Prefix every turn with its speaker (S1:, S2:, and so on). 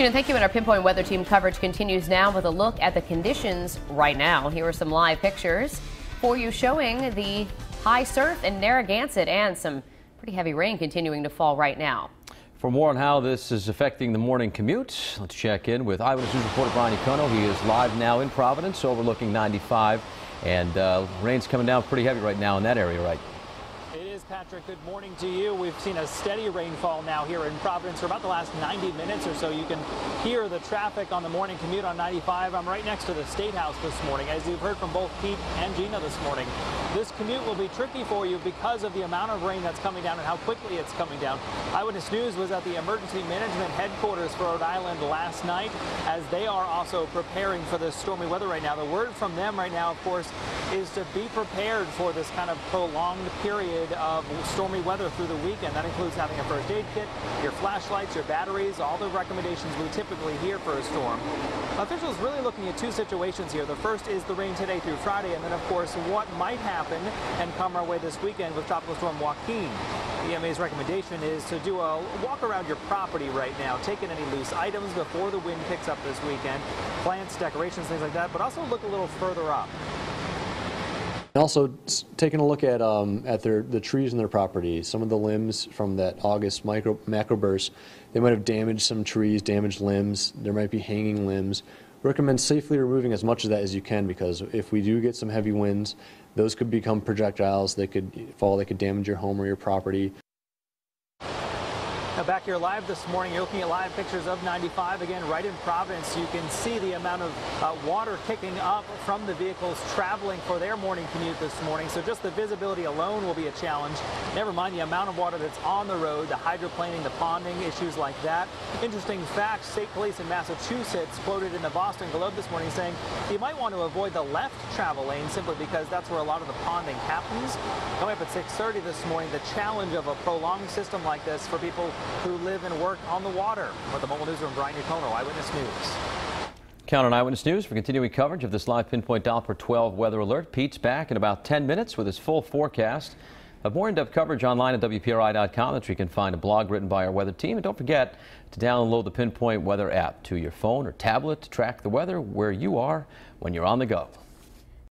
S1: Shannon, thank you. And our Pinpoint Weather Team coverage continues now with a look at the conditions right now. Here are some live pictures for you showing the high surf in Narragansett and some pretty heavy rain continuing to fall right now.
S2: For more on how this is affecting the morning commute, let's check in with Eyewitness News reporter Brian Econo. He is live now in Providence overlooking 95, and rain's coming down pretty heavy right now in that area, right?
S3: Patrick, good morning to you. We've seen a steady rainfall now here in Providence for about the last 90 minutes or so. You can hear the traffic on the morning commute on 95. I'm right next to the State House this morning. As you've heard from both Pete and Gina this morning, this commute will be tricky for you because of the amount of rain that's coming down and how quickly it's coming down. Eyewitness News was at the Emergency Management Headquarters for Rhode Island last night as they are also preparing for this stormy weather right now. The word from them right now, of course, is to be prepared for this kind of prolonged period of stormy weather through the weekend. That includes having a first aid kit, your flashlights, your batteries, all the recommendations we typically hear for a storm. Officials really looking at two situations here. The first is the rain today through Friday, and then, of course, what might happen and come our way this weekend with Tropical Storm Joaquin. EMA's recommendation is to do a walk around your property right now, taking any loose items before the wind picks up this weekend, plants, decorations, things like that, but also look a little further up.
S4: Also, taking a look at the trees in their property. Some of the limbs from that August macro burst, they might have damaged some trees, damaged limbs. There might be hanging limbs. Recommend safely removing as much of that as you can, because if we do get some heavy winds, those could become projectiles. They could fall. They could damage your home or your property.
S3: Now back here live this morning, you're looking at live pictures of 95 again right in Providence. You can see the amount of water kicking up from the vehicles traveling for their morning commute this morning. So just the visibility alone will be a challenge. Never mind the amount of water that's on the road, the hydroplaning, the ponding, issues like that. Interesting fact, state police in Massachusetts quoted in the Boston Globe this morning saying you might want to avoid the left travel lane simply because that's where a lot of the ponding happens. Coming up at 6:30 this morning, the challenge of a prolonged system like this for people who live and work on the water. With the Mobile Newsroom, Brian Econo, Eyewitness News.
S2: Count on Eyewitness News for continuing coverage of this live Pinpoint Doppler 12 weather alert. Pete's back in about 10 minutes with his full forecast. Have more in-depth coverage online at WPRI.com that you can find a blog written by our weather team. And don't forget to download the Pinpoint Weather app to your phone or tablet to track the weather where you are when you're on the go.